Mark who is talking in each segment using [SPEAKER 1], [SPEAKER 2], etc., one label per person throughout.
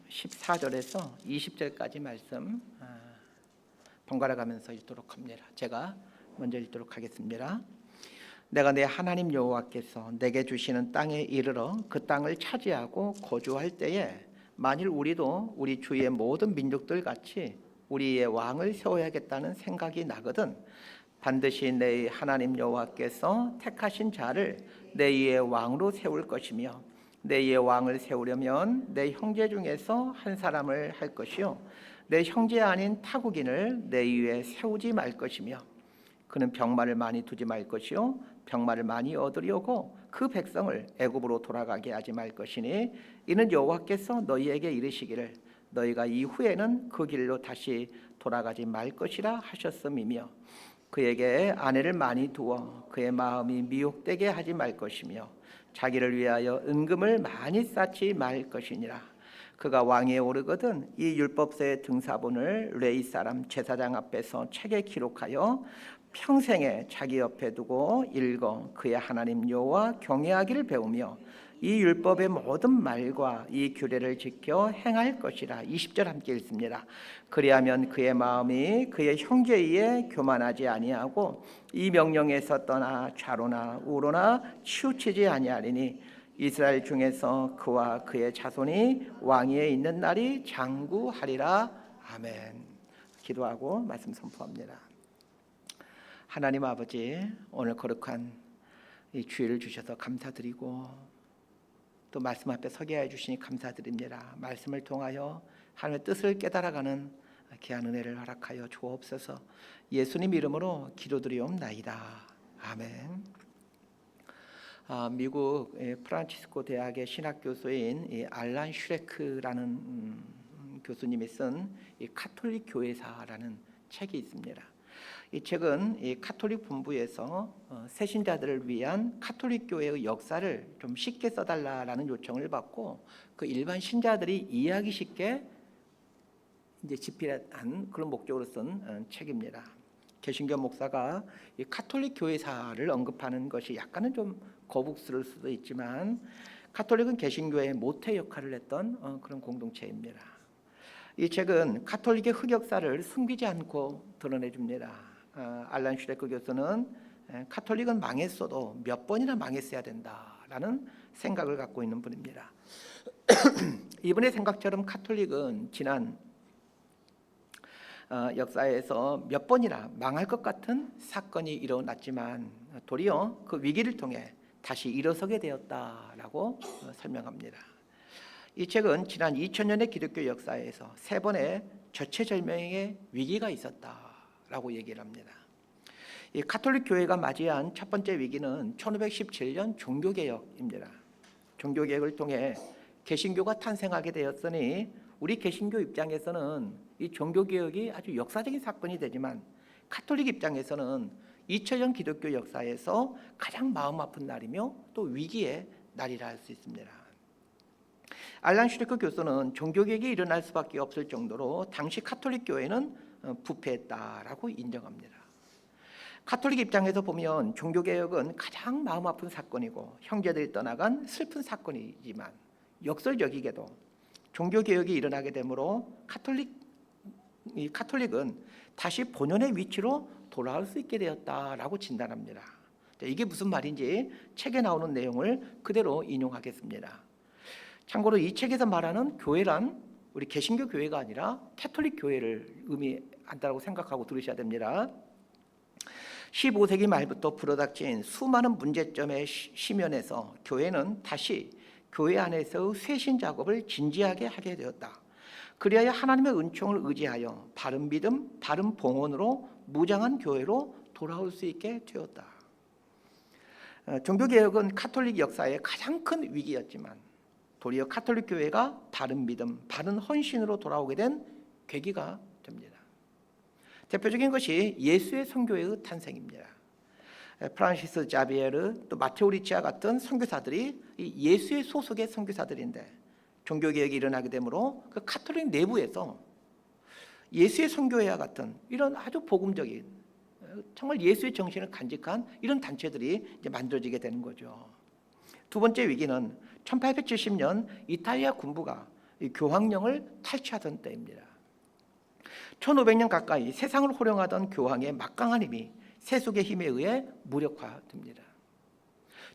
[SPEAKER 1] 14절에서 20절까지 말씀 번갈아 가면서 읽도록 합니다. 제가 먼저 읽도록 하겠습니다. 내가 내 하나님 여호와께서 내게 주시는 땅에 이르러 그 땅을 차지하고 거주할 때에 만일 우리도 우리 주위의 모든 민족들 같이 우리의 왕을 세워야겠다는 생각이 나거든 반드시 내 하나님 여호와께서 택하신 자를 내 위에 왕으로 세울 것이며 내 위에 왕을 세우려면 내 형제 중에서 한 사람을 할 것이요 내 형제 아닌 타국인을 내 위에 세우지 말 것이며 그는 병마를 많이 두지 말 것이요 병마를 많이 얻으려고 그 백성을 애굽으로 돌아가게 하지 말 것이니 이는 여호와께서 너희에게 이르시기를 너희가 이후에는 그 길로 다시 돌아가지 말 것이라 하셨음이며 그에게 아내를 많이 두어 그의 마음이 미혹되게 하지 말 것이며 자기를 위하여 은금을 많이 쌓지 말 것이니라. 그가 왕위에 오르거든 이 율법서의 등사본을 레위 사람 제사장 앞에서 책에 기록하여 평생에 자기 옆에 두고 읽어 그의 하나님 여호와 경외하기를 배우며 이 율법의 모든 말과 이 규례를 지켜 행할 것이라. 20절 함께 읽습니다. 그리하면 그의 마음이 그의 형제 위에 교만하지 아니하고 이 명령에서 떠나 좌로나 우로나 치우치지 아니하리니 이스라엘 중에서 그와 그의 자손이 왕위에 있는 날이 장구하리라. 아멘. 기도하고 말씀 선포합니다. 하나님 아버지, 오늘 거룩한 이 주일을 주셔서 감사드리고 또 말씀 앞에 서게 해주시니 감사드립니다. 말씀을 통하여 하나님의 뜻을 깨달아가는 귀한 은혜를 허락하여 주옵소서. 예수님 이름으로 기도드리옵나이다. 아멘. 미국 프란치스코 대학의 신학 교수인 알란 슈레크라는 교수님이 쓴 이 카톨릭 교회사라는 책이 있습니다. 이 책은 이 카톨릭 본부에서 새신자들을 위한 카톨릭 교회의 역사를 좀 쉽게 써달라라는 요청을 받고 그 일반 신자들이 이해하기 쉽게 이제 집필한 그런 목적으로 쓴 책입니다. 개신교 목사가 이 카톨릭 교회사를 언급하는 것이 약간은 좀 거북스러울 수도 있지만 카톨릭은 개신교의 모태 역할을 했던 그런 공동체입니다. 이 책은 카톨릭의 흑역사를 숨기지 않고 드러내줍니다. 알란 슈레크 교수는 카톨릭은 망했어도 몇 번이나 망했어야 된다라는 생각을 갖고 있는 분입니다. 이분의 생각처럼 카톨릭은 지난 역사에서 몇 번이나 망할 것 같은 사건이 일어났지만 도리어 그 위기를 통해 다시 일어서게 되었다라고 설명합니다. 이 책은 지난 2000년의 기독교 역사에서 세 번의 절체절명의 위기가 있었다라고 얘기를 합니다. 이 카톨릭 교회가 맞이한 첫 번째 위기는 1517년 종교개혁입니다. 종교개혁을 통해 개신교가 탄생하게 되었으니 우리 개신교 입장에서는 이 종교개혁이 아주 역사적인 사건이 되지만 카톨릭 입장에서는 2000년 기독교 역사에서 가장 마음 아픈 날이며 또 위기의 날이라 할 수 있습니다. 알란 슈레크 교수는 종교개혁이 일어날 수밖에 없을 정도로 당시 카톨릭 교회는 부패했다라고 인정합니다. 카톨릭 입장에서 보면 종교개혁은 가장 마음 아픈 사건이고 형제들이 떠나간 슬픈 사건이지만 역설적이게도 종교개혁이 일어나게 되므로 카톨릭은 다시 본연의 위치로 돌아올 수 있게 되었다라고 진단합니다. 이게 무슨 말인지 책에 나오는 내용을 그대로 인용하겠습니다. 참고로 이 책에서 말하는 교회란 우리 개신교 교회가 아니라 캐톨릭 교회를 의미한다고 생각하고 들으셔야 됩니다. 15세기 말부터 불어닥친 수많은 문제점의 시면에서 교회는 다시 교회 안에서의 쇄신 작업을 진지하게 하게 되었다. 그리하여 하나님의 은총을 의지하여 바른 믿음, 바른 봉헌으로 무장한 교회로 돌아올 수 있게 되었다. 종교개혁은 카톨릭 역사의 가장 큰 위기였지만 도리어 카톨릭 교회가 바른 믿음, 바른 헌신으로 돌아오게 된 계기가 됩니다. 대표적인 것이 예수의 선교회의 탄생입니다. 프란시스 자비에르 또 마테오 리치아 같은 선교사들이 예수의 소속의 선교사들인데 종교개혁이 일어나게 되므로 그 카톨릭 내부에서 예수의 선교회와 같은 이런 아주 복음적인 정말 예수의 정신을 간직한 이런 단체들이 이제 만들어지게 되는 거죠. 두 번째 위기는 1870년 이탈리아 군부가 이 교황령을 탈취하던 때입니다. 1500년 가까이 세상을 호령하던 교황의 막강한 힘이 세속의 힘에 의해 무력화됩니다.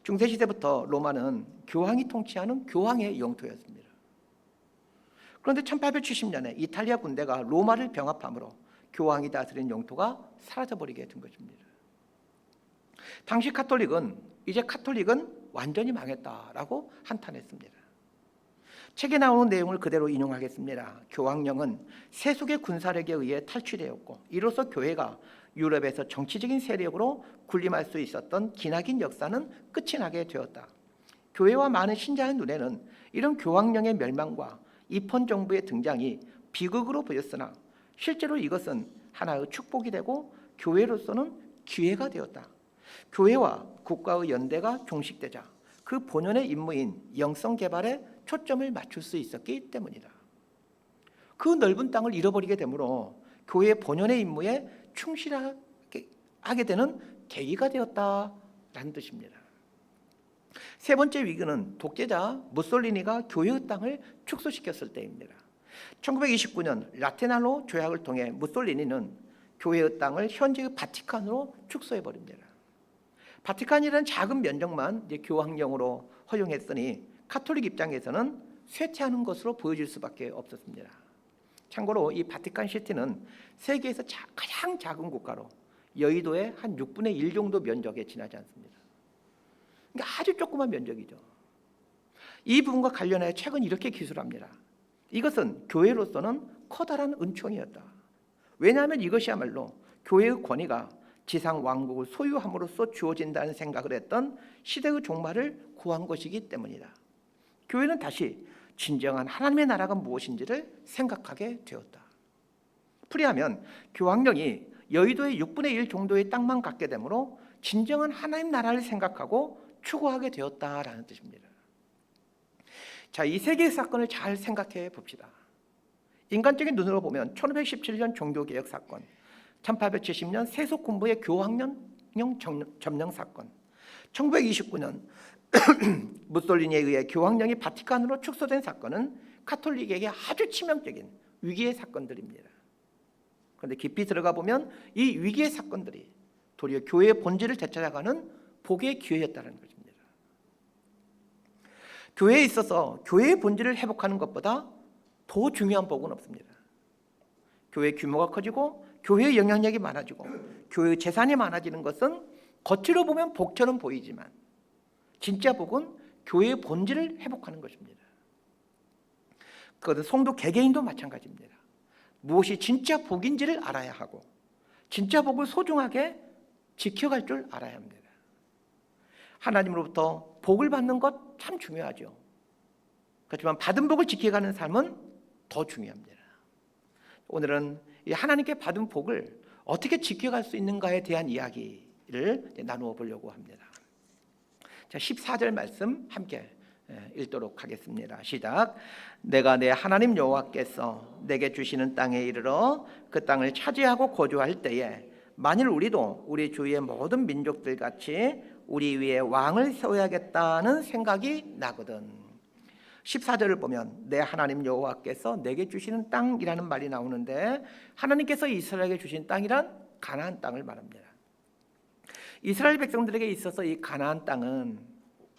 [SPEAKER 1] 중세시대부터 로마는 교황이 통치하는 교황의 영토였습니다. 그런데 1870년에 이탈리아 군대가 로마를 병합함으로 교황이 다스린 영토가 사라져버리게 된 것입니다. 당시 카톨릭은 이제 카톨릭은 완전히 망했다라고 한탄했습니다. 책에 나오는 내용을 그대로 인용하겠습니다. 교황령은 세속의 군사력에 의해 탈취되었고 이로써 교회가 유럽에서 정치적인 세력으로 군림할 수 있었던 기나긴 역사는 끝이 나게 되었다. 교회와 많은 신자의 눈에는 이런 교황령의 멸망과 입헌 정부의 등장이 비극으로 보였으나 실제로 이것은 하나의 축복이 되고 교회로서는 기회가 되었다. 교회와 국가의 연대가 종식되자 그 본연의 임무인 영성 개발에 초점을 맞출 수 있었기 때문이다. 그 넓은 땅을 잃어버리게 되므로 교회의 본연의 임무에 충실하게 되는 계기가 되었다라는 뜻입니다. 세 번째 위기는 독재자 무솔리니가 교회의 땅을 축소시켰을 때입니다. 1929년 라테나로 조약을 통해 무솔리니는 교회의 땅을 현재의 바티칸으로 축소해버립니다. 바티칸이라는 작은 면적만 이제 교황령으로 허용했으니 카톨릭 입장에서는 쇠퇴하는 것으로 보여질 수밖에 없었습니다. 참고로 이 바티칸 시티는 세계에서 가장 작은 국가로 여의도의 한 6분의 1 정도 면적에 지나지 않습니다. 그러니까 아주 조그만 면적이죠. 이 부분과 관련하여 최근 이렇게 기술합니다. 이것은 교회로서는 커다란 은총이었다. 왜냐하면 이것이야말로 교회의 권위가 지상 왕국을 소유함으로써 주어진다는 생각을 했던 시대의 종말을 구한 것이기 때문이다. 교회는 다시 진정한 하나님의 나라가 무엇인지를 생각하게 되었다. 풀이하면 교황령이 여의도의 6분의 1 정도의 땅만 갖게 되므로 진정한 하나님 나라를 생각하고 추구하게 되었다라는 뜻입니다. 자, 이 세 개의 사건을 잘 생각해 봅시다. 인간적인 눈으로 보면 1517년 종교개혁 사건, 1870년 세속군부의 교황령 점령 사건, 1929년 무솔리니에 의해 교황령이 바티칸으로 축소된 사건은 카톨릭에게 아주 치명적인 위기의 사건들입니다. 그런데 깊이 들어가 보면 이 위기의 사건들이 도리어 교회의 본질을 되찾아가는 복의 기회였다는 것입니다. 교회에 있어서 교회의 본질을 회복하는 것보다 더 중요한 복은 없습니다. 교회의 규모가 커지고 교회의 영향력이 많아지고 교회의 재산이 많아지는 것은 겉으로 보면 복처럼 보이지만 진짜 복은 교회의 본질을 회복하는 것입니다. 그것은 성도 개개인도 마찬가지입니다. 무엇이 진짜 복인지를 알아야 하고 진짜 복을 소중하게 지켜갈 줄 알아야 합니다. 하나님으로부터 복을 받는 것 참 중요하죠. 그렇지만 받은 복을 지켜가는 삶은 더 중요합니다. 오늘은 이 하나님께 받은 복을 어떻게 지켜갈 수 있는가에 대한 이야기를 나누어 보려고 합니다. 자, 14절 말씀 함께 읽도록 하겠습니다. 시작. 내가 내 하나님 여호와께서 내게 주시는 땅에 이르러 그 땅을 차지하고 거주할 때에 만일 우리도 우리 주위의 모든 민족들 같이 우리 위에 왕을 세워야겠다는 생각이 나거든. 14절을 보면 내 하나님 여호와께서 내게 주시는 땅이라는 말이 나오는데 하나님께서 이스라엘에게 주신 땅이란 가나안 땅을 말합니다. 이스라엘 백성들에게 있어서 이 가나안 땅은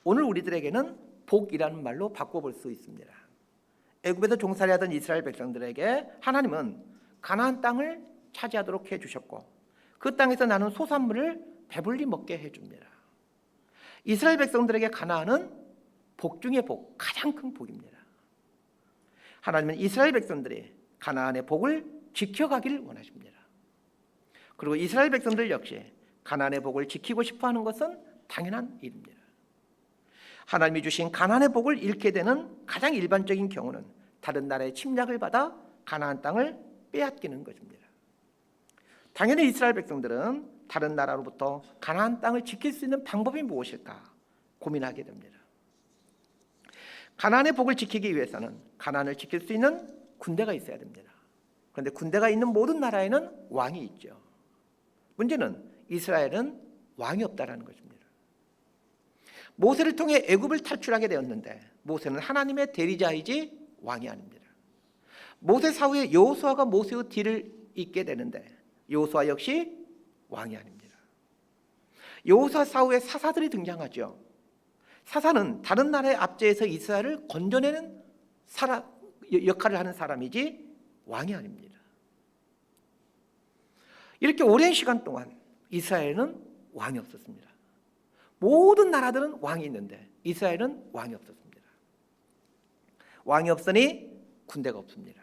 [SPEAKER 1] 오늘 우리들에게는 복이라는 말로 바꿔볼 수 있습니다. 애굽에서 종살이하던 이스라엘 백성들에게 하나님은 가나안 땅을 차지하도록 해주셨고 그 땅에서 나는 소산물을 배불리 먹게 해줍니다. 이스라엘 백성들에게 가나안은 복 중의 복, 가장 큰 복입니다. 하나님은 이스라엘 백성들이 가나안의 복을 지켜가기를 원하십니다. 그리고 이스라엘 백성들 역시 가나안의 복을 지키고 싶어하는 것은 당연한 일입니다. 하나님이 주신 가나안의 복을 잃게 되는 가장 일반적인 경우는 다른 나라의 침략을 받아 가나안 땅을 빼앗기는 것입니다. 당연히 이스라엘 백성들은 다른 나라로부터 가나안 땅을 지킬 수 있는 방법이 무엇일까 고민하게 됩니다. 가나안의 복을 지키기 위해서는 가나안을 지킬 수 있는 군대가 있어야 됩니다. 그런데 군대가 있는 모든 나라에는 왕이 있죠. 문제는 이스라엘은 왕이 없다라는 것입니다. 모세를 통해 애굽을 탈출하게 되었는데 모세는 하나님의 대리자이지 왕이 아닙니다. 모세 사후에 여호수아가 모세의 뒤를 잇게 되는데 여호수아 역시 왕이 아닙니다. 여호수아 사후에 사사들이 등장하죠. 사사는 다른 나라의 압제에서 이스라엘을 건져내는 역할을 하는 사람이지 왕이 아닙니다. 이렇게 오랜 시간 동안 이스라엘은 왕이 없었습니다. 모든 나라들은 왕이 있는데 이스라엘은 왕이 없었습니다. 왕이 없으니 군대가 없습니다.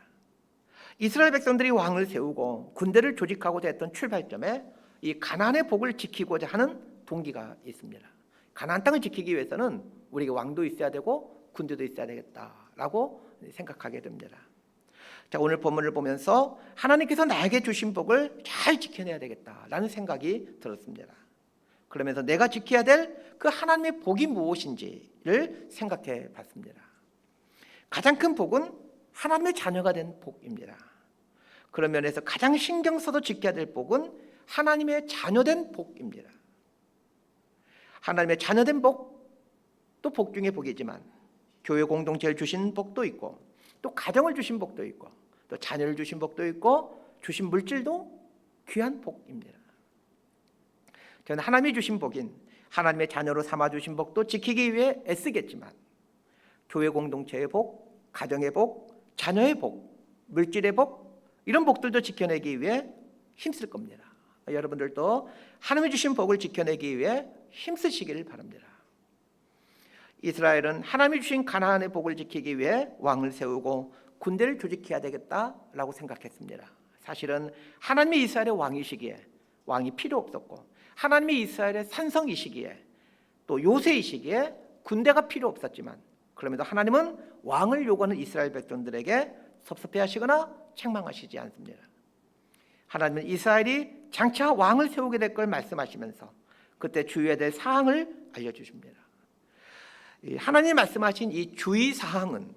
[SPEAKER 1] 이스라엘 백성들이 왕을 세우고 군대를 조직하고자 했던 출발점에 이 가나안의 복을 지키고자 하는 동기가 있습니다. 가나안 땅을 지키기 위해서는 우리가 왕도 있어야 되고 군대도 있어야 되겠다라고 생각하게 됩니다. 자, 오늘 본문을 보면서 하나님께서 나에게 주신 복을 잘 지켜내야 되겠다라는 생각이 들었습니다. 그러면서 내가 지켜야 될 그 하나님의 복이 무엇인지를 생각해 봤습니다. 가장 큰 복은 하나님의 자녀가 된 복입니다. 그런 면에서 가장 신경 써서 지켜야 될 복은 하나님의 자녀된 복입니다. 하나님의 자녀된 복, 또 복 중에 복이지만 교회 공동체를 주신 복도 있고 또 가정을 주신 복도 있고 또 자녀를 주신 복도 있고 주신 물질도 귀한 복입니다. 저는 하나님이 주신 복인 하나님의 자녀로 삼아주신 복도 지키기 위해 애쓰겠지만 교회 공동체의 복, 가정의 복, 자녀의 복, 물질의 복 이런 복들도 지켜내기 위해 힘쓸 겁니다. 여러분들도 하나님이 주신 복을 지켜내기 위해 힘쓰시기를 바랍니다. 이스라엘은 하나님이 주신 가나안의 복을 지키기 위해 왕을 세우고 군대를 조직해야 되겠다라고 생각했습니다. 사실은 하나님이 이스라엘의 왕이시기에 왕이 필요 없었고 하나님이 이스라엘의 산성이시기에 또 요새이시기에 군대가 필요 없었지만 그럼에도 하나님은 왕을 요구하는 이스라엘 백성들에게 섭섭해하시거나 책망하시지 않습니다. 하나님은 이스라엘이 장차 왕을 세우게 될 걸 말씀하시면서 그때 주의해야 될 사항을 알려주십니다. 하나님이 말씀하신 이 주의 사항은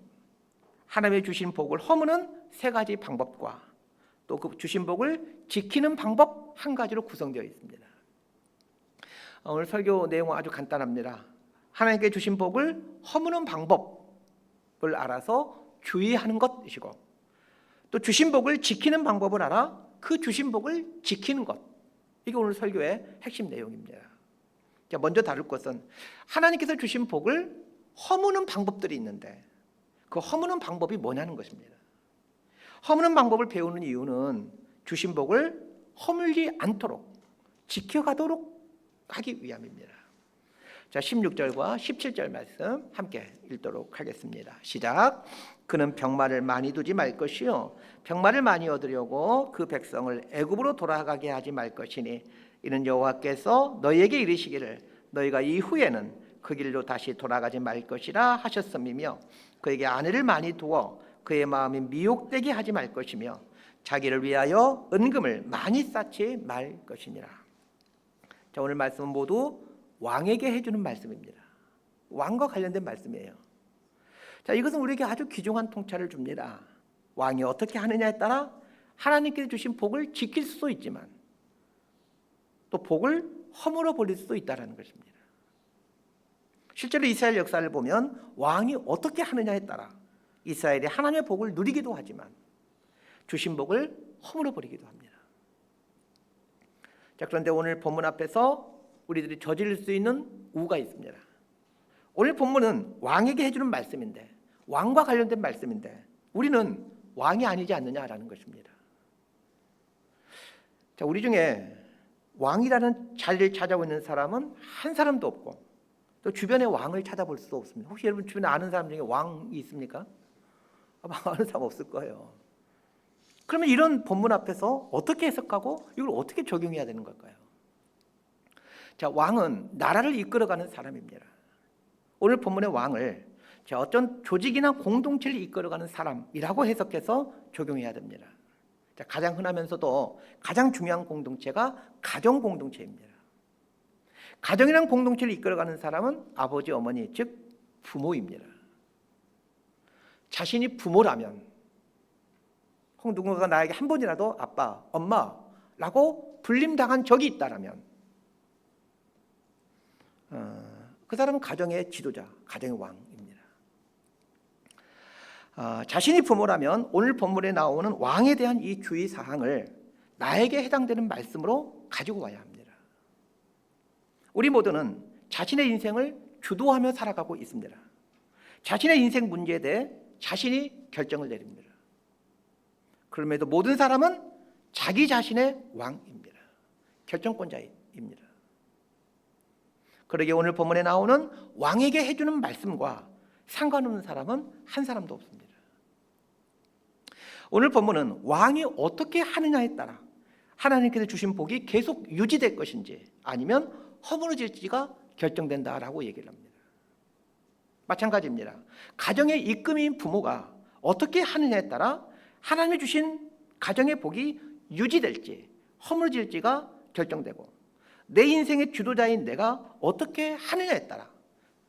[SPEAKER 1] 하나님이 주신 복을 허무는 세 가지 방법과 또 그 주신 복을 지키는 방법 한 가지로 구성되어 있습니다. 오늘 설교 내용은 아주 간단합니다. 하나님께 주신 복을 허무는 방법을 알아서 주의하는 것이고 또 주신 복을 지키는 방법을 알아 그 주신 복을 지키는 것. 이게 오늘 설교의 핵심 내용입니다. 자, 먼저 다룰 것은 하나님께서 주신 복을 허무는 방법들이 있는데 그 허무는 방법이 뭐냐는 것입니다. 허무는 방법을 배우는 이유는 주신 복을 허물지 않도록 지켜가도록 하기 위함입니다. 자, 16절과 17절 말씀 함께 읽도록 하겠습니다. 시작. 그는 병마를 많이 두지 말 것이요 병마를 많이 얻으려고 그 백성을 애굽으로 돌아가게 하지 말 것이니 이는 여호와께서 너희에게 이르시기를 너희가 이후에는 그 길로 다시 돌아가지 말 것이라 하셨음이며 그에게 아내를 많이 두어 그의 마음이 미혹되게 하지 말 것이며 자기를 위하여 은금을 많이 쌓지 말 것이니라. 자, 오늘 말씀은 모두 왕에게 해주는 말씀입니다. 왕과 관련된 말씀이에요. 자, 이것은 우리에게 아주 귀중한 통찰을 줍니다. 왕이 어떻게 하느냐에 따라 하나님께서 주신 복을 지킬 수도 있지만 또 복을 허물어 버릴 수도 있다는 것입니다. 실제로 이스라엘 역사를 보면 왕이 어떻게 하느냐에 따라 이스라엘이 하나님의 복을 누리기도 하지만 주신 복을 허물어 버리기도 합니다. 자, 그런데 오늘 본문 앞에서 우리들이 저지를 수 있는 우가 있습니다. 오늘 본문은 왕에게 해주는 말씀인데 왕과 관련된 말씀인데 우리는 왕이 아니지 않느냐라는 것입니다. 자, 우리 중에 왕이라는 자리를 찾아오고 있는 사람은 한 사람도 없고 또 주변에 왕을 찾아볼 수도 없습니다. 혹시 여러분 주변에 아는 사람 중에 왕이 있습니까? 아마 아는 사람 없을 거예요. 그러면 이런 본문 앞에서 어떻게 해석하고 이걸 어떻게 적용해야 되는 걸까요? 자, 왕은 나라를 이끌어가는 사람입니다. 오늘 본문의 왕을 어떤 조직이나 공동체를 이끌어가는 사람이라고 해석해서 적용해야 됩니다. 자, 가장 흔하면서도 가장 중요한 공동체가 가정 공동체입니다. 가정이란 공동체를 이끌어가는 사람은 아버지, 어머니, 즉 부모입니다. 자신이 부모라면 혹 누군가가 나에게 한 번이라도 아빠, 엄마라고 불림당한 적이 있다라면 그 사람은 가정의 지도자, 가정의 왕입니다. 자신이 부모라면 오늘 본문에 나오는 왕에 대한 이 주의 사항을 나에게 해당되는 말씀으로 가지고 와야 합니다. 우리 모두는 자신의 인생을 주도하며 살아가고 있습니다. 자신의 인생 문제에 대해 자신이 결정을 내립니다. 그럼에도 모든 사람은 자기 자신의 왕입니다. 결정권자입니다. 그러기에 오늘 본문에 나오는 왕에게 해주는 말씀과 상관없는 사람은 한 사람도 없습니다. 오늘 본문은 왕이 어떻게 하느냐에 따라 하나님께서 주신 복이 계속 유지될 것인지 아니면 허물어질지가 결정된다라고 얘기를 합니다. 마찬가지입니다. 가정의 이끌인 부모가 어떻게 하느냐에 따라 하나님이 주신 가정의 복이 유지될지 허물어질지가 결정되고, 내 인생의 주도자인 내가 어떻게 하느냐에 따라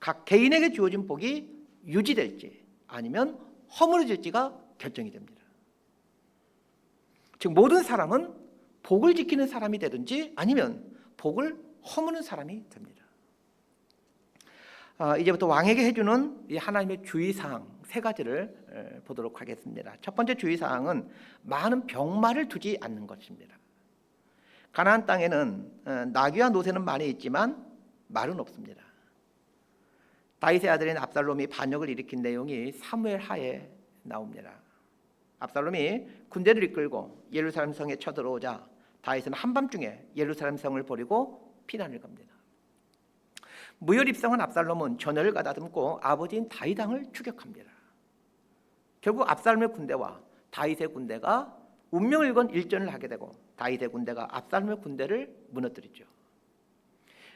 [SPEAKER 1] 각 개인에게 주어진 복이 유지될지 아니면 허물어질지가 결정이 됩니다. 즉 모든 사람은 복을 지키는 사람이 되든지 아니면 복을 허무는 사람이 됩니다. 이제부터 왕에게 해주는 이 하나님의 주의사항 세 가지를 보도록 하겠습니다. 첫 번째 주의사항은 많은 병마를 두지 않는 것입니다. 가나안 땅에는 나귀와 노새는 많이 있지만 말은 없습니다. 다윗의 아들인 압살롬이 반역을 일으킨 내용이 사무엘 하에 나옵니다. 압살롬이 군대를 이끌고 예루살렘 성에 쳐들어오자 다윗은 한밤중에 예루살렘 성을 버리고 피난을 갑니다. 무혈 입성한 압살롬은 전열을 가다듬고 아버지인 다윗 왕을 추격합니다. 결국 압살롬의 군대와 다윗의 군대가 운명을 건 일전을 하게 되고 다윗의 군대가 압살롬의 군대를 무너뜨리죠.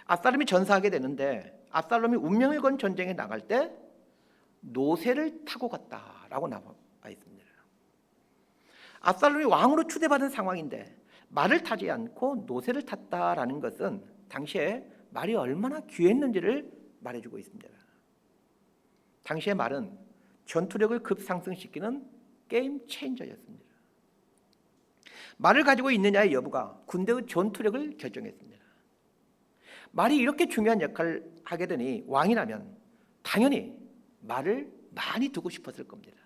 [SPEAKER 1] 압살롬이 전사하게 되는데 압살롬이 운명을 건 전쟁에 나갈 때 노새를 타고 갔다라고 나와 있습니다. 압살롬이 왕으로 추대받은 상황인데 말을 타지 않고 노새를 탔다라는 것은 당시에 말이 얼마나 귀했는지를 말해주고 있습니다. 당시의 말은 전투력을 급상승시키는 게임 체인저였습니다. 말을 가지고 있느냐의 여부가 군대의 전투력을 결정했습니다. 말이 이렇게 중요한 역할을 하게 되니 왕이라면 당연히 말을 많이 두고 싶었을 겁니다.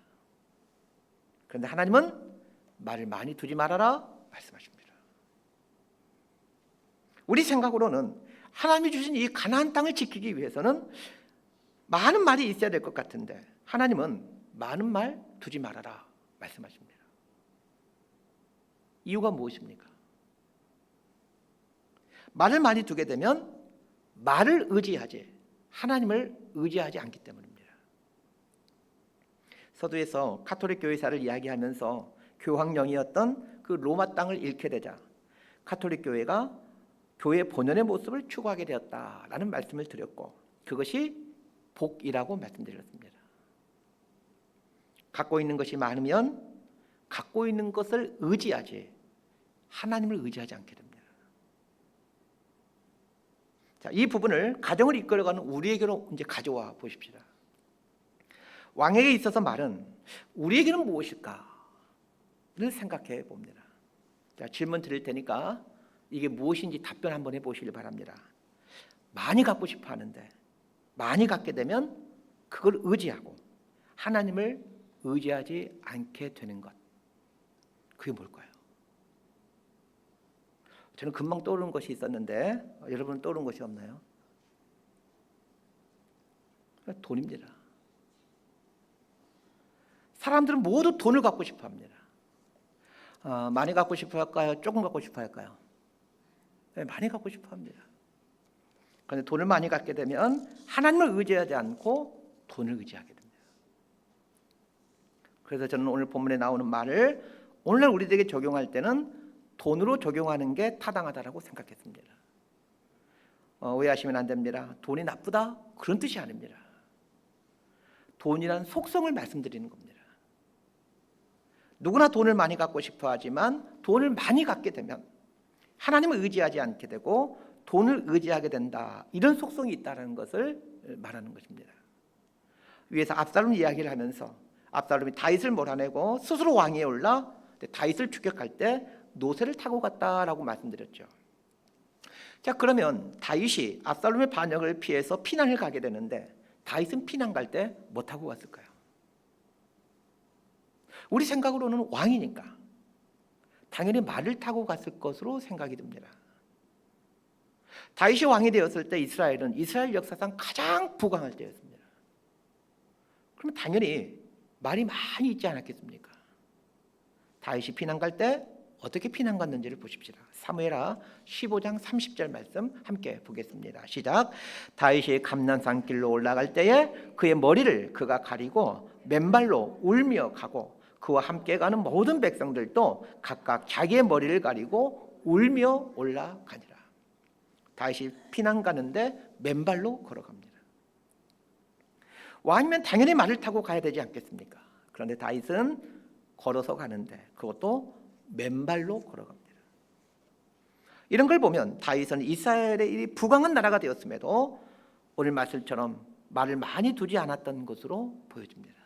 [SPEAKER 1] 그런데 하나님은 말을 많이 두지 말아라 말씀하십니다. 우리 생각으로는 하나님이 주신 이 가나안 땅을 지키기 위해서는 많은 말이 있어야 될 것 같은데 하나님은 많은 말 두지 말아라 말씀하십니다. 이유가 무엇입니까? 말을 많이 두게 되면 말을 의지하지 하나님을 의지하지 않기 때문입니다. 서두에서 가톨릭 교회사를 이야기하면서 교황령이었던 그 로마 땅을 잃게 되자 가톨릭 교회가 교회 본연의 모습을 추구하게 되었다라는 말씀을 드렸고, 그것이 복이라고 말씀드렸습니다. 갖고 있는 것이 많으면 갖고 있는 것을 의지하지 하나님을 의지하지 않게 됩니다. 자, 이 부분을 가정을 이끌어가는 우리에게로 이제 가져와 보십시다. 왕에게 있어서 말은 우리에게는 무엇일까를 생각해 봅니다. 자, 질문 드릴 테니까 이게 무엇인지 답변 한번 해보시길 바랍니다. 많이 갖고 싶어 하는데 많이 갖게 되면 그걸 의지하고 하나님을 의지하지 않게 되는 것, 그게 뭘까요? 저는 금방 떠오르는 것이 있었는데 여러분은 떠오르는 것이 없나요? 돈입니다. 사람들은 모두 돈을 갖고 싶어 합니다. 많이 갖고 싶어 할까요? 조금 갖고 싶어 할까요? 네, 많이 갖고 싶어 합니다. 그런데 돈을 많이 갖게 되면 하나님을 의지하지 않고 돈을 의지하게 됩니다. 그래서 저는 오늘 본문에 나오는 말을 오늘날 우리들에게 적용할 때는 돈으로 적용하는 게 타당하다라고 생각했습니다. 오해하시면 안 됩니다. 돈이 나쁘다? 그런 뜻이 아닙니다. 돈이란 속성을 말씀드리는 겁니다. 누구나 돈을 많이 갖고 싶어 하지만 돈을 많이 갖게 되면 하나님을 의지하지 않게 되고 돈을 의지하게 된다, 이런 속성이 있다는 것을 말하는 것입니다. 위에서 압살롬 이야기를 하면서 압살롬이 다윗을 몰아내고 스스로 왕위에 올라 다윗을 추격할 때 노새를 타고 갔다라고 말씀드렸죠. 자, 그러면 다윗이 압살롬의 반역을 피해서 피난을 가게 되는데 다윗은 피난 갈 때 뭐 타고 갔을까요? 우리 생각으로는 왕이니까 당연히 말을 타고 갔을 것으로 생각이 듭니다. 다윗이 왕이 되었을 때 이스라엘은 이스라엘 역사상 가장 부강할 때였습니다. 그러면 당연히 말이 많이 있지 않았겠습니까? 다윗이 피난 갈 때 어떻게 피난 갔는지를 보십시다. 사무엘하 15장 30절 말씀 함께 보겠습니다. 시작. 다윗이 감난산 길로 올라갈 때에 그의 머리를 그가 가리고 맨발로 울며 가고 그와 함께 가는 모든 백성들도 각각 자기의 머리를 가리고 울며 올라가니라. 다윗이 피난 가는데 맨발로 걸어갑니다. 왕이면 당연히 말을 타고 가야 되지 않겠습니까? 그런데 다윗은 걸어서 가는데 그것도 맨발로 걸어갑니다. 이런 걸 보면 다윗은 이스라엘의 이 부강한 나라가 되었음에도 오늘 말씀처럼 말을 많이 두지 않았던 것으로 보여집니다.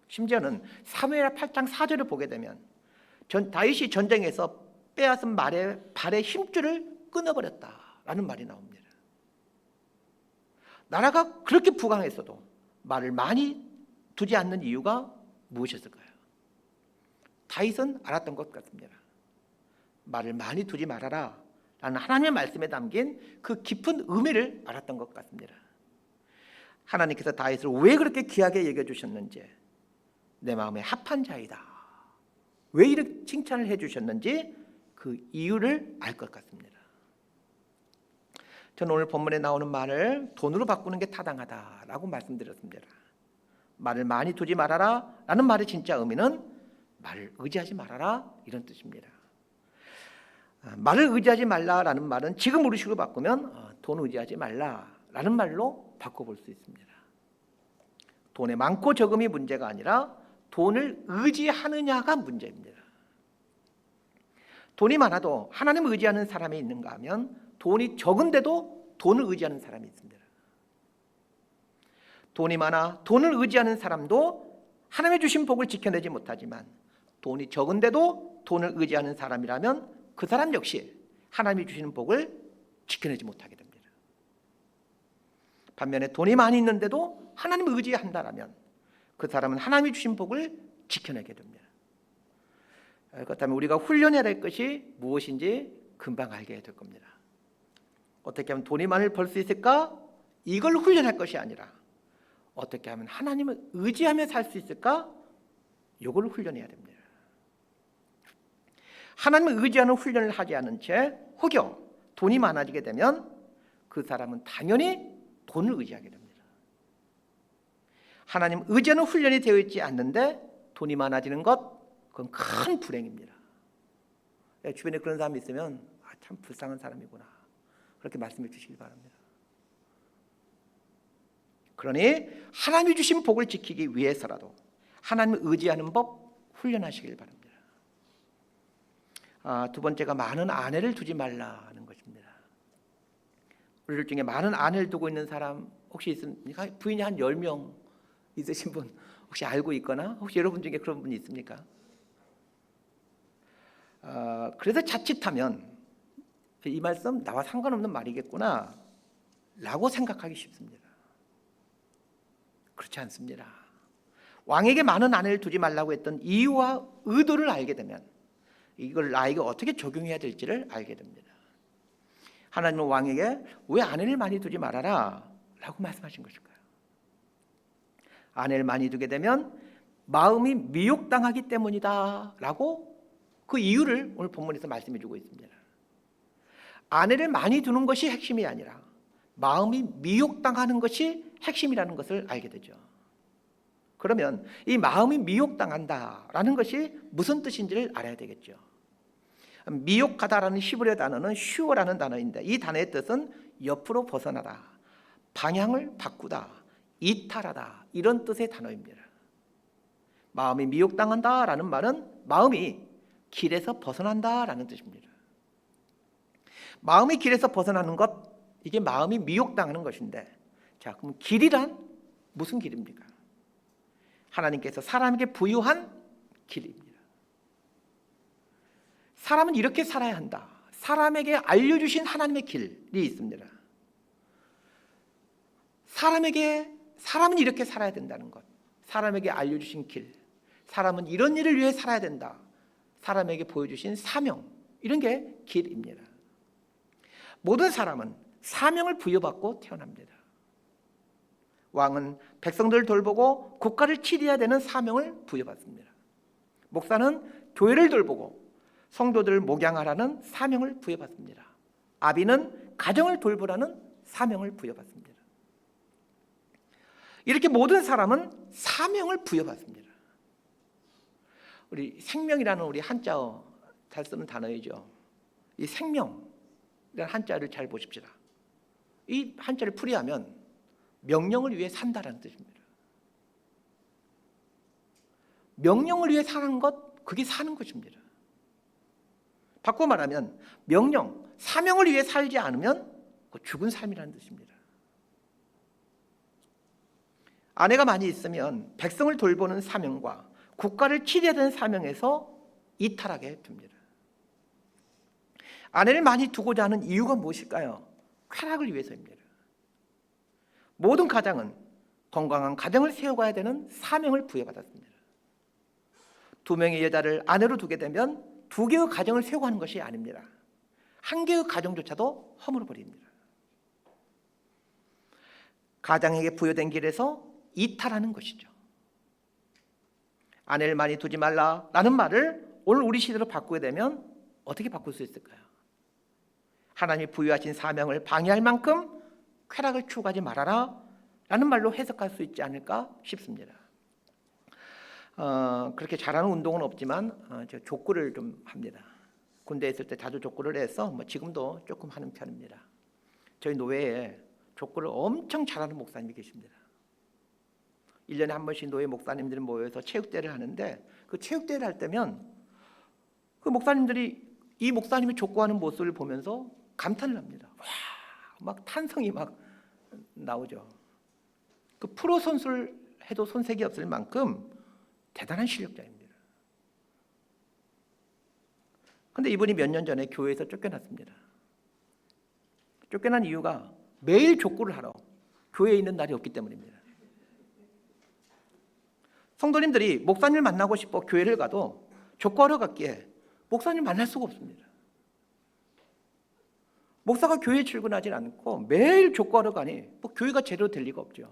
[SPEAKER 1] 심지어는 사무엘하 8장 4절을 보게 되면 다윗이 전쟁에서 빼앗은 발의 힘줄을 끊어버렸다라는 말이 나옵니다. 나라가 그렇게 부강했어도 말을 많이 두지 않는 이유가 무엇이었을까요? 다윗은 알았던 것 같습니다. 말을 많이 두지 말아라 라는 하나님의 말씀에 담긴 그 깊은 의미를 알았던 것 같습니다. 하나님께서 다윗을 왜 그렇게 귀하게 여겨주셨는지, 내 마음에 합한 자이다, 왜 이렇게 칭찬을 해주셨는지 그 이유를 알 것 같습니다. 저는 오늘 본문에 나오는 말을 돈으로 바꾸는 게 타당하다라고 말씀드렸습니다. 말을 많이 두지 말아라 라는 말의 진짜 의미는 말을 의지하지 말아라 이런 뜻입니다. 말을 의지하지 말라라는 말은 지금 우리 식으로 바꾸면 돈 의지하지 말라라는 말로 바꿔볼 수 있습니다. 돈의 많고 적음이 문제가 아니라 돈을 의지하느냐가 문제입니다. 돈이 많아도 하나님 의지하는 사람이 있는가 하면 돈이 적은데도 돈을 의지하는 사람이 있습니다. 돈이 많아 돈을 의지하는 사람도 하나님의 주신 복을 지켜내지 못하지만 돈이 적은데도 돈을 의지하는 사람이라면 그 사람 역시 하나님이 주시는 복을 지켜내지 못하게 됩니다. 반면에 돈이 많이 있는데도 하나님을 의지한다라면 그 사람은 하나님이 주신 복을 지켜내게 됩니다. 그렇다면 우리가 훈련해야 될 것이 무엇인지 금방 알게 될 겁니다. 어떻게 하면 돈이 많이 벌 수 있을까? 이걸 훈련할 것이 아니라 어떻게 하면 하나님을 의지하며 살 수 있을까? 이걸 훈련해야 됩니다. 하나님을 의지하는 훈련을 하지 않은 채 혹여 돈이 많아지게 되면 그 사람은 당연히 돈을 의지하게 됩니다. 하나님 의지하는 훈련이 되어 있지 않는데 돈이 많아지는 것, 그건 큰 불행입니다. 주변에 그런 사람이 있으면 참 불쌍한 사람이구나 그렇게 말씀해 주시기 바랍니다. 그러니 하나님이 주신 복을 지키기 위해서라도 하나님을 의지하는 법 훈련하시길 바랍니다. 두 번째가 많은 아내를 두지 말라는 것입니다. 우리들 중에 많은 아내를 두고 있는 사람 혹시 있습니까? 부인이 한 10명 있으신 분 혹시 알고 있거나 혹시 여러분 중에 그런 분이 있습니까? 그래서 자칫하면 이 말씀 나와 상관없는 말이겠구나 라고 생각하기 쉽습니다. 그렇지 않습니다. 왕에게 많은 아내를 두지 말라고 했던 이유와 의도를 알게 되면 이걸 나에게 어떻게 적용해야 될지를 알게 됩니다. 하나님은 왕에게 왜 아내를 많이 두지 말아라 라고 말씀하신 것일까요? 아내를 많이 두게 되면 마음이 미혹당하기 때문이다 라고 그 이유를 오늘 본문에서 말씀해 주고 있습니다. 아내를 많이 두는 것이 핵심이 아니라 마음이 미혹당하는 것이 핵심이라는 것을 알게 되죠. 그러면 이 마음이 미혹당한다라는 것이 무슨 뜻인지를 알아야 되겠죠. 미혹하다라는 히브리어 단어는 슈어라는 단어인데 이 단어의 뜻은 옆으로 벗어나다, 방향을 바꾸다, 이탈하다 이런 뜻의 단어입니다. 마음이 미혹당한다라는 말은 마음이 길에서 벗어난다라는 뜻입니다. 마음이 길에서 벗어나는 것, 이게 마음이 미혹당하는 것인데, 자, 그럼 길이란 무슨 길입니까? 하나님께서 사람에게 부여한 길입니다. 사람은 이렇게 살아야 한다. 사람에게 알려주신 하나님의 길이 있습니다. 사람은 이렇게 살아야 된다는 것, 사람에게 알려주신 길, 사람은 이런 일을 위해 살아야 된다. 사람에게 보여주신 사명, 이런 게 길입니다. 모든 사람은 사명을 부여받고 태어납니다. 왕은 백성들을 돌보고 국가를 치리해야 되는 사명을 부여받습니다. 목사는 교회를 돌보고 성도들을 목양하라는 사명을 부여받습니다. 아비는 가정을 돌보라는 사명을 부여받습니다. 이렇게 모든 사람은 사명을 부여받습니다. 우리 생명이라는 우리 한자어 잘 쓰는 단어이죠. 이 생명이라는 한자를 잘 보십시다. 이 한자를 풀이하면 명령을 위해 산다라는 뜻입니다. 명령을 위해 사는 것, 그게 사는 것입니다. 바꿔 말하면 명령, 사명을 위해 살지 않으면 죽은 삶이라는 뜻입니다. 아내가 많이 있으면 백성을 돌보는 사명과 국가를 치려야 되는 사명에서 이탈하게 됩니다. 아내를 많이 두고자 하는 이유가 무엇일까요? 쾌락을 위해서입니다. 모든 가장은 건강한 가정을 세워가야 되는 사명을 부여받았습니다. 2명의 여자를 아내로 두게 되면 2개의 가정을 세우고 하는 것이 아닙니다. 1개의 가정조차도 허물어버립니다. 가장에게 부여된 길에서 이탈하는 것이죠. 아내를 많이 두지 말라라는 말을 오늘 우리 시대로 바꾸게 되면 어떻게 바꿀 수 있을까요? 하나님이 부여하신 사명을 방해할 만큼 쾌락을 추구하지 말아라 라는 말로 해석할 수 있지 않을까 싶습니다. 그렇게 잘하는 운동은 없지만 제가 족구를 좀 합니다. 군대에 있을 때 자주 족구를 해서 지금도 조금 하는 편입니다. 저희 노회에 족구를 엄청 잘하는 목사님이 계십니다. 1년에 한 번씩 노회 목사님들이 모여서 체육대회를 하는데 그 체육대회를 할 때면 그 목사님들이 이 목사님이 족구하는 모습을 보면서 감탄을 합니다. 와, 막 탄성이 막 나오죠. 그 프로 선수를 해도 손색이 없을 만큼 대단한 실력자입니다. 그런데 이분이 몇 년 전에 교회에서 쫓겨났습니다. 쫓겨난 이유가 매일 족구를 하러 교회에 있는 날이 없기 때문입니다. 성도님들이 목사님을 만나고 싶어 교회를 가도 족구하러 갔기에 목사님을 만날 수가 없습니다. 목사가 교회에 출근하지 않고 매일 족구하러 가니 교회가 제대로 될 리가 없죠.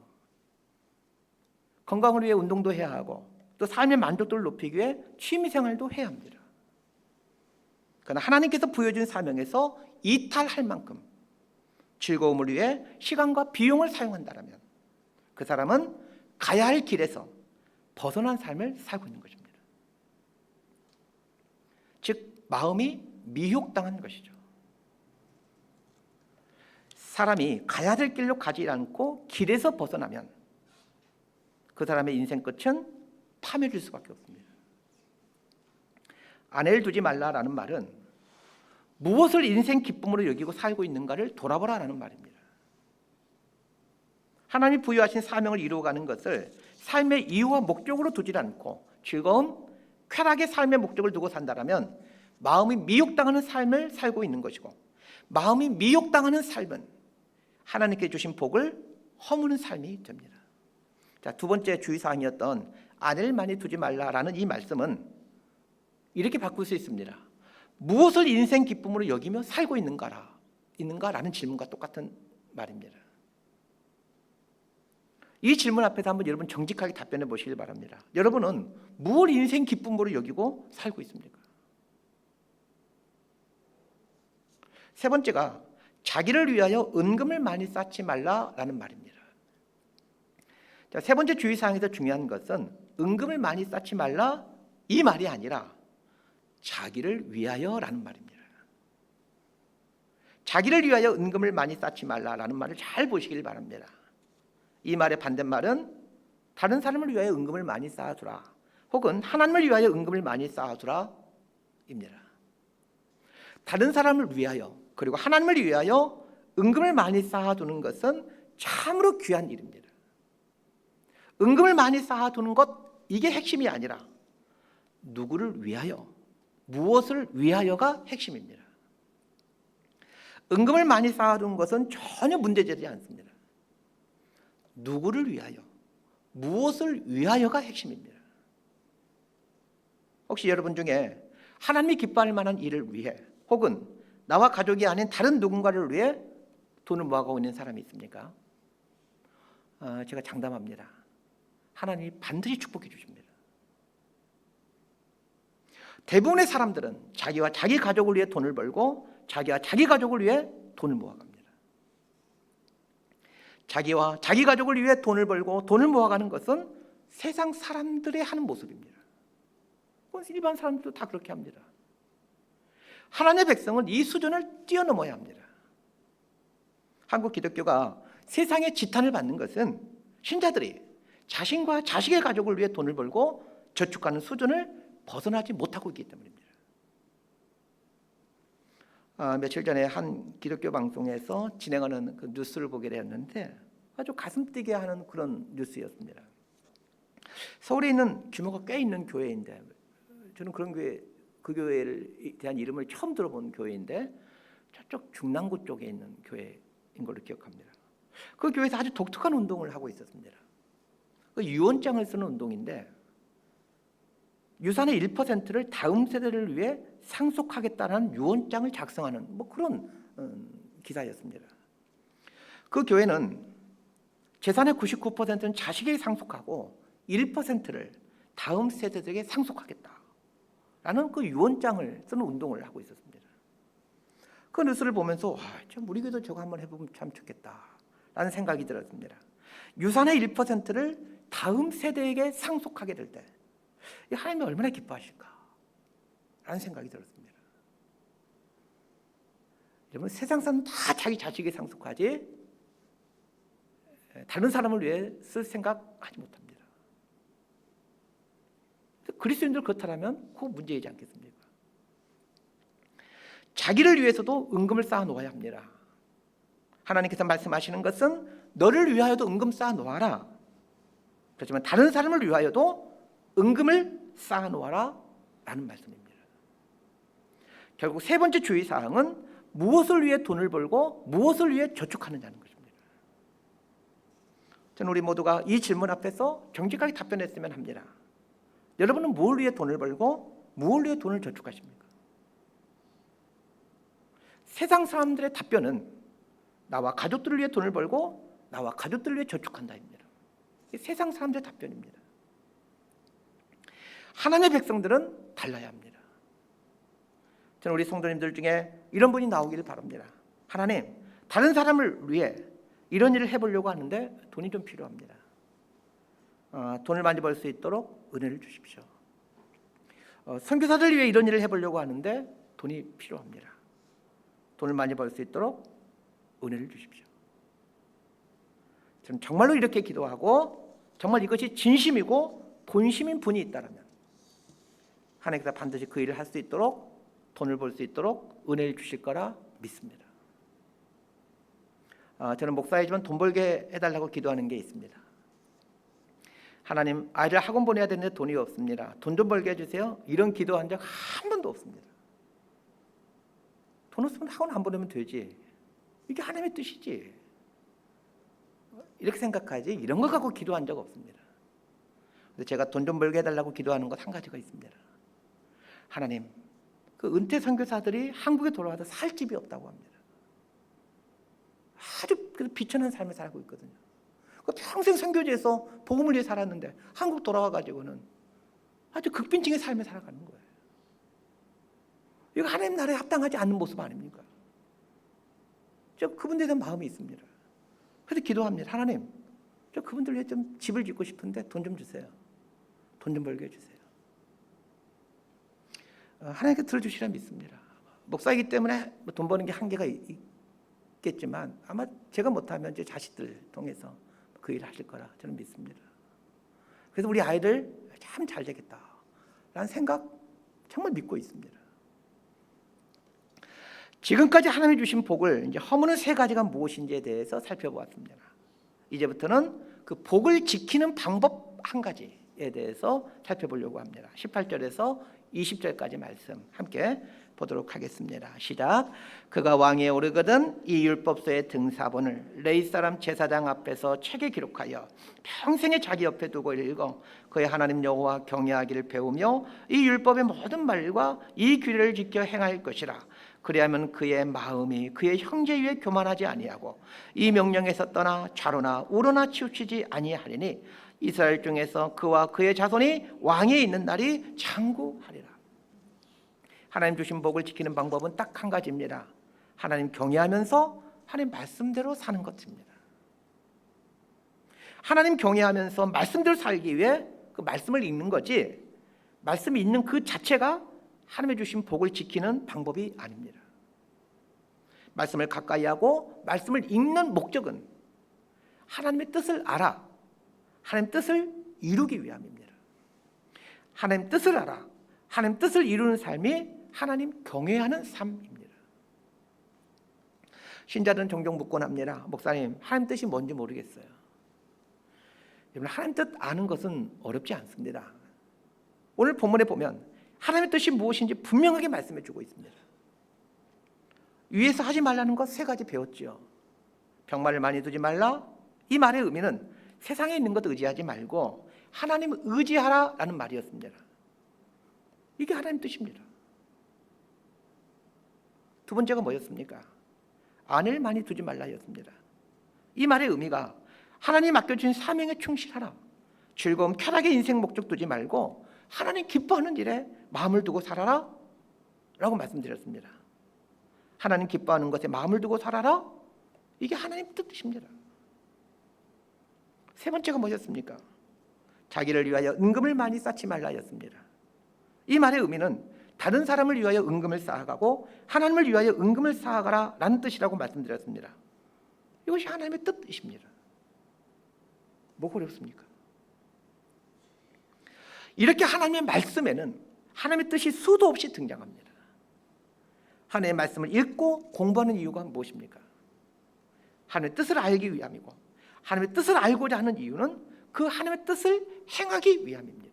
[SPEAKER 1] 건강을 위해 운동도 해야 하고 또 삶의 만족도를 높이기 위해 취미생활도 해야 합니다. 그러나 하나님께서 부여준 사명에서 이탈할 만큼 즐거움을 위해 시간과 비용을 사용한다면 그 사람은 가야 할 길에서 벗어난 삶을 살고 있는 것입니다. 즉 마음이 미혹당한 것이죠. 사람이 가야 될 길로 가지 않고 길에서 벗어나면 그 사람의 인생 끝은 파멸일 수밖에 없습니다. 아내를 두지 말라라는 말은 무엇을 인생 기쁨으로 여기고 살고 있는가를 돌아보라라는 말입니다. 하나님이 부여하신 사명을 이루어가는 것을 삶의 이유와 목적으로 두지 않고 즐거움, 쾌락의 삶의 목적을 두고 산다면 마음이 미혹당하는 삶을 살고 있는 것이고 마음이 미혹당하는 삶은 하나님께 주신 복을 허무는 삶이 됩니다. 자, 2번째 주의사항이었던 아내를 많이 두지 말라라는 이 말씀은 이렇게 바꿀 수 있습니다. 무엇을 인생 기쁨으로 여기며 살고 있는가라는 질문과 똑같은 말입니다. 이 질문 앞에서 한번 여러분 정직하게 답변해 보시길 바랍니다. 여러분은 무엇을 인생 기쁨으로 여기고 살고 있습니까? 3번째가 자기를 위하여 은금을 많이 쌓지 말라라는 말입니다. 자, 3번째 주의사항에서 중요한 것은 은금을 많이 쌓지 말라 이 말이 아니라 자기를 위하여라는 말입니다. 자기를 위하여 은금을 많이 쌓지 말라라는 말을 잘 보시길 바랍니다. 이 말의 반대말은 다른 사람을 위하여 은금을 많이 쌓아두라 혹은 하나님을 위하여 은금을 많이 쌓아두라 입니다. 다른 사람을 위하여 그리고 하나님을 위하여 은금을 많이 쌓아두는 것은 참으로 귀한 일입니다. 은금을 많이 쌓아두는 것 이게 핵심이 아니라 누구를 위하여 무엇을 위하여가 핵심입니다. 은금을 많이 쌓아두는 것은 전혀 문제되지 않습니다. 누구를 위하여 무엇을 위하여가 핵심입니다. 혹시 여러분 중에 하나님이 기뻐할 만한 일을 위해 혹은 나와 가족이 아닌 다른 누군가를 위해 돈을 모아가고 있는 사람이 있습니까? 제가 장담합니다. 하나님이 반드시 축복해 주십니다. 대부분의 사람들은 자기와 자기 가족을 위해 돈을 벌고 자기와 자기 가족을 위해 돈을 모아갑니다. 자기와 자기 가족을 위해 돈을 벌고 돈을 모아가는 것은 세상 사람들의 하는 모습입니다. 일반 사람들도 다 그렇게 합니다. 하나님의 백성은 이 수준을 뛰어넘어야 합니다. 한국 기독교가 세상의 지탄을 받는 것은 신자들이 자신과 자식의 가족을 위해 돈을 벌고 저축하는 수준을 벗어나지 못하고 있기 때문입니다. 며칠 전에 한 기독교 방송에서 진행하는 그 뉴스를 보게 되었는데 아주 가슴 뛰게 하는 그런 뉴스였습니다. 서울에 있는 규모가 꽤 있는 교회인데 저는 그런 교회, 그 교회에 대한 이름을 처음 들어본 교회인데 저쪽 중랑구 쪽에 있는 교회인 걸로 기억합니다. 그 교회에서 아주 독특한 운동을 하고 있었습니다. 그 유언장을 쓰는 운동인데 유산의 1%를 다음 세대를 위해 상속하겠다는 유언장을 작성하는 그런 기사였습니다. 그 교회는 재산의 99%는 자식에게 상속하고 1%를 다음 세대들에게 상속하겠다라는 그 유언장을 쓰는 운동을 하고 있었습니다. 그 뉴스를 보면서 참 우리 교회도 저거 한번 해보면 참 좋겠다라는 생각이 들었습니다. 유산의 1%를 다음 세대에게 상속하게 될 때 하나님이 얼마나 기뻐하실까라는 생각이 들었습니다. 여러분 세상 사람은 다 자기 자식에게 상속하지 다른 사람을 위해 쓸 생각하지 못합니다. 그리스도인들 그렇다면 그 문제이지 않겠습니까? 자기를 위해서도 은금을 쌓아 놓아야 합니다. 하나님께서 말씀하시는 것은 너를 위하여도 은금 쌓아 놓아라. 그렇지만 다른 사람을 위하여도 은금을 쌓아 놓아라 라는 말씀입니다. 결국 세 번째 주의사항은 무엇을 위해 돈을 벌고 무엇을 위해 저축하느냐는 것입니다. 저는 우리 모두가 이 질문 앞에서 정직하게 답변했으면 합니다. 여러분은 무엇을 위해 돈을 벌고 무엇을 위해 돈을 저축하십니까? 세상 사람들의 답변은 나와 가족들을 위해 돈을 벌고 나와 가족들을 위해 저축한다입니다. 세상 사람들의 답변입니다. 하나님의 백성들은 달라야 합니다. 저는 우리 성도님들 중에 이런 분이 나오기를 바랍니다. 하나님, 다른 사람을 위해 이런 일을 해보려고 하는데 돈이 좀 필요합니다. 돈을 많이 벌 수 있도록 은혜를 주십시오. 선교사들 위해 이런 일을 해보려고 하는데 돈이 필요합니다. 돈을 많이 벌 수 있도록 은혜를 주십시오. 저는 정말로 이렇게 기도하고 정말 이것이 진심이고 본심인 분이 있다면 하나님께서 반드시 그 일을 할 수 있도록 돈을 벌 수 있도록 은혜를 주실 거라 믿습니다. 저는 목사이지만 돈 벌게 해달라고 기도하는 게 있습니다. 하나님, 아이를 학원 보내야 되는데 돈이 없습니다. 돈 좀 벌게 해주세요. 이런 기도한 적 한 번도 없습니다. 돈 없으면 학원 안 보내면 되지. 이게 하나님의 뜻이지. 이렇게 생각하지 이런 거 갖고 기도한 적 없습니다. 근데 제가 돈 좀 벌게 해달라고 기도하는 것 한 가지가 있습니다. 하나님, 그 은퇴 선교사들이 한국에 돌아와서 살 집이 없다고 합니다. 아주 비천한 삶을 살고 있거든요. 평생 선교지에서 복음을 위해 살았는데 한국 돌아와가지고는 아주 극빈층의 삶을 살아가는 거예요. 이거 하나님 나라에 합당하지 않는 모습 아닙니까? 저 그분들에 대한 마음이 있습니다. 그래서 기도합니다. 하나님, 저 그분들 위해 좀 집을 짓고 싶은데 돈 좀 주세요. 돈 좀 벌게 해주세요. 하나님께 들어주시라 믿습니다. 목사이기 때문에 돈 버는 게 한계가 있겠지만 아마 제가 못하면 제 자식들 통해서 그 일을 하실 거라 저는 믿습니다. 그래서 우리 아이들 참 잘 되겠다라는 생각 정말 믿고 있습니다. 지금까지 하나님이 주신 복을 이제 허무는 세 가지가 무엇인지에 대해서 살펴보았습니다. 이제부터는 그 복을 지키는 방법 한 가지에 대해서 살펴보려고 합니다. 18절에서 20절까지 말씀 함께 보도록 하겠습니다. 시작. 그가 왕위에 오르거든 이 율법서의 등사본을 레위 사람 제사장 앞에서 책에 기록하여 평생에 자기 옆에 두고 읽어 그의 하나님 여호와 경외하기를 배우며 이 율법의 모든 말과 이 규례를 지켜 행할 것이라. 그리하면 그의 마음이 그의 형제 위에 교만하지 아니하고 이 명령에서 떠나 좌로나 우로나 치우치지 아니하리니 이스라엘 중에서 그와 그의 자손이 왕위에 있는 날이 장구하리라. 하나님 주신 복을 지키는 방법은 딱 한 가지입니다. 하나님 경외하면서 하나님 말씀대로 사는 것입니다. 하나님 경외하면서 말씀대로 살기 위해 그 말씀을 읽는 거지, 말씀이 있는 그 자체가 하나님의 주신 복을 지키는 방법이 아닙니다. 말씀을 가까이 하고 말씀을 읽는 목적은 하나님의 뜻을 알아 하나님 뜻을 이루기 위함입니다. 하나님 뜻을 알아 하나님 뜻을 이루는 삶이 하나님 경외하는 삶입니다. 신자들은 종종 묻곤 합니다. 목사님, 하나님 뜻이 뭔지 모르겠어요. 여러분, 하나님 뜻 아는 것은 어렵지 않습니다. 오늘 본문에 보면 하나님의 뜻이 무엇인지 분명하게 말씀해 주고 있습니다. 위에서 하지 말라는 것 3가지 배웠죠. 병마를 많이 두지 말라. 이 말의 의미는 세상에 있는 것 의지하지 말고 하나님을 의지하라라는 말이었습니다. 이게 하나님 뜻입니다. 2번째가 뭐였습니까? 아내를 많이 두지 말라였습니다. 이 말의 의미가 하나님 맡겨준 사명에 충실하라. 즐거움, 쾌락의 인생 목적 두지 말고 하나님 기뻐하는 일에 마음을 두고 살아라 라고 말씀드렸습니다. 하나님 기뻐하는 것에 마음을 두고 살아라. 이게 하나님 뜻입니다. 3번째가 뭐였습니까? 자기를 위하여 은금을 많이 쌓지 말라였습니다. 이 말의 의미는 다른 사람을 위하여 은금을 쌓아가고 하나님을 위하여 은금을 쌓아가라 라는 뜻이라고 말씀드렸습니다. 이것이 하나님의 뜻입니다. 뭐가 어렵습니까? 이렇게 하나님의 말씀에는 하나님의 뜻이 수도 없이 등장합니다. 하나님의 말씀을 읽고 공부하는 이유가 무엇입니까? 하나님의 뜻을 알기 위함이고 하나님의 뜻을 알고자 하는 이유는 그 하나님의 뜻을 행하기 위함입니다.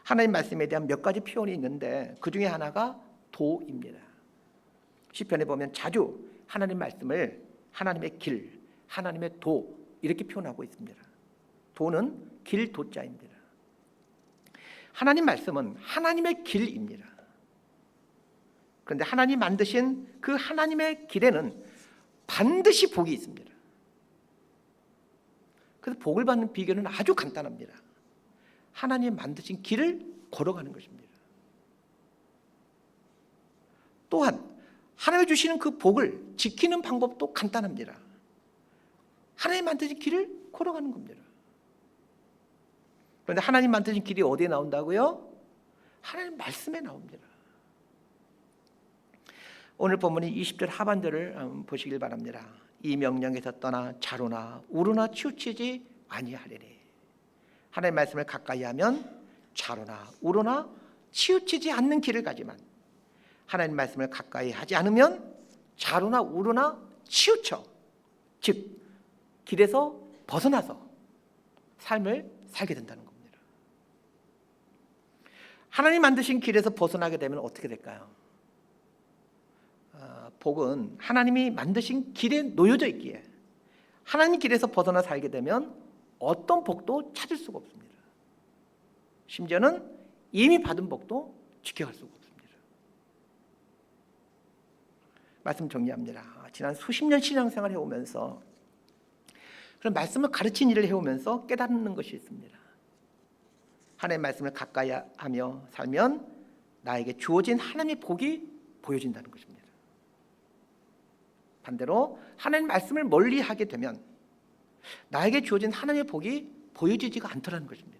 [SPEAKER 1] 하나님 말씀에 대한 몇 가지 표현이 있는데 그 중에 하나가 도입니다. 시편에 보면 자주 하나님 말씀을 하나님의 길, 하나님의 도 이렇게 표현하고 있습니다. 도는 길 도자입니다. 하나님 말씀은 하나님의 길입니다. 그런데 하나님 만드신 그 하나님의 길에는 반드시 복이 있습니다. 그래서 복을 받는 비결은 아주 간단합니다. 하나님 만드신 길을 걸어가는 것입니다. 또한 하나님이 주시는 그 복을 지키는 방법도 간단합니다. 하나님 만드신 길을 걸어가는 겁니다. 그런데 하나님 만드신 길이 어디에 나온다고요? 하나님 말씀에 나옵니다. 오늘 본문이 20절 하반절을 보시길 바랍니다. 이 명령에서 떠나 좌로나 우로나 치우치지 아니하리니. 하나님의 말씀을 가까이 하면 좌로나 우로나 치우치지 않는 길을 가지만 하나님의 말씀을 가까이 하지 않으면 좌로나 우로나 치우쳐, 즉 길에서 벗어나서 삶을 살게 된다는 겁니다. 하나님 만드신 길에서 벗어나게 되면 어떻게 될까요? 복은 하나님이 만드신 길에 놓여져 있기에 하나님 길에서 벗어나 살게 되면 어떤 복도 찾을 수가 없습니다. 심지어는 이미 받은 복도 지켜갈 수가 없습니다. 말씀 정리합니다. 지난 수십 년 신앙생활을 해오면서 그런 말씀을 가르친 일을 해오면서 깨닫는 것이 있습니다. 하나님의 말씀을 가까이 하며 살면 나에게 주어진 하나님의 복이 보여진다는 것입니다. 반대로 하나님 말씀을 멀리 하게 되면 나에게 주어진 하나님의 복이 보여지지가 않더라는 것입니다.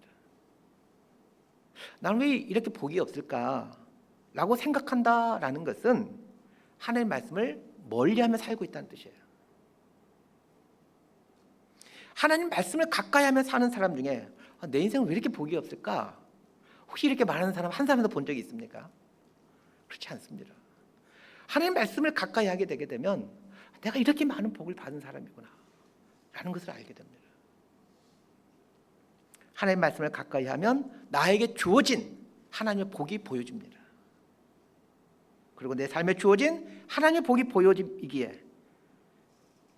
[SPEAKER 1] 나는 왜 이렇게 복이 없을까라고 생각한다라는 것은 하나님의 말씀을 멀리하며 살고 있다는 뜻이에요. 하나님 말씀을 가까이 하며 사는 사람 중에 내 인생은 왜 이렇게 복이 없을까? 혹시 이렇게 말하는 사람 한 사람도 본 적이 있습니까? 그렇지 않습니다. 하나님 말씀을 가까이 하게 되게 되면 내가 이렇게 많은 복을 받은 사람이구나 라는 것을 알게 됩니다. 하나님 말씀을 가까이 하면 나에게 주어진 하나님의 복이 보여집니다. 그리고 내 삶에 주어진 하나님의 복이 보여지기에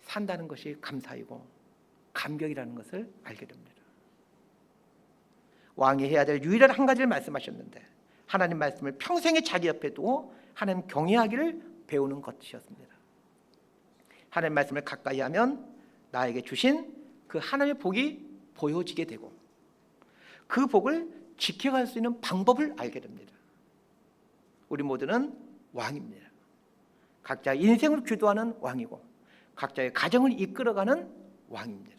[SPEAKER 1] 산다는 것이 감사이고 감격이라는 것을 알게 됩니다. 왕이 해야 될 유일한 한 가지를 말씀하셨는데 하나님 말씀을 평생에 자기 옆에 두고 하나님 경외하기를 배우는 것이었습니다. 하나님 말씀을 가까이 하면 나에게 주신 그 하나님의 복이 보여지게 되고 그 복을 지켜갈 수 있는 방법을 알게 됩니다. 우리 모두는 왕입니다. 각자의 인생을 주도하는 왕이고 각자의 가정을 이끌어가는 왕입니다.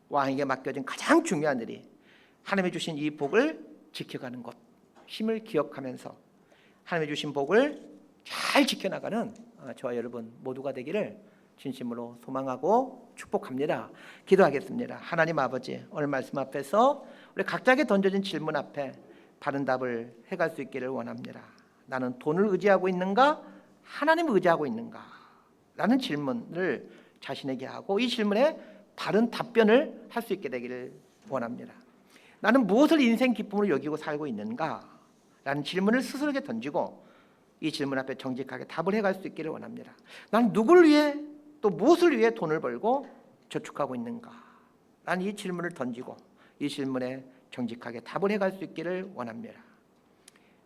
[SPEAKER 1] 왕에게 맡겨진 가장 중요한 일이 하나님이 주신 이 복을 지켜가는 것, 힘을 기억하면서 하나님이 주신 복을 잘 지켜나가는 저와 여러분 모두가 되기를 진심으로 소망하고 축복합니다. 기도하겠습니다. 하나님 아버지, 오늘 말씀 앞에서 우리 각자에게 던져진 질문 앞에 바른 답을 해갈 수 있기를 원합니다. 나는 돈을 의지하고 있는가? 하나님을 의지하고 있는가? 라는 질문을 자신에게 하고 이 질문에 바른 답변을 할 수 있게 되기를 원합니다. 나는 무엇을 인생 기쁨으로 여기고 살고 있는가? 라는 질문을 스스로에게 던지고 이 질문 앞에 정직하게 답을 해갈 수 있기를 원합니다. 나는 누구를 위해 또 무엇을 위해 돈을 벌고 저축하고 있는가? 라는 이 질문을 던지고 이 질문에 정직하게 답을 해갈 수 있기를 원합니다.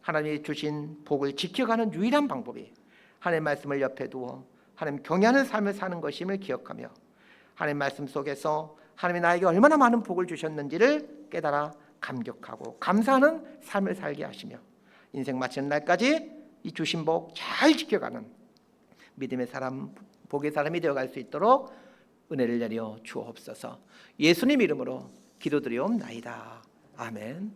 [SPEAKER 1] 하나님이 주신 복을 지켜가는 유일한 방법이 하나님의 말씀을 옆에 두어 하나님 경외하는 삶을 사는 것임을 기억하며 하나님 말씀 속에서 하나님이 나에게 얼마나 많은 복을 주셨는지를 깨달아 감격하고 감사하는 삶을 살게 하시며 인생 마치는 날까지 이 주신 복 잘 지켜가는 믿음의 사람, 복의 사람이 되어갈 수 있도록 은혜를 내려 주옵소서. 예수님 이름으로 기도드리옵나이다. 아멘.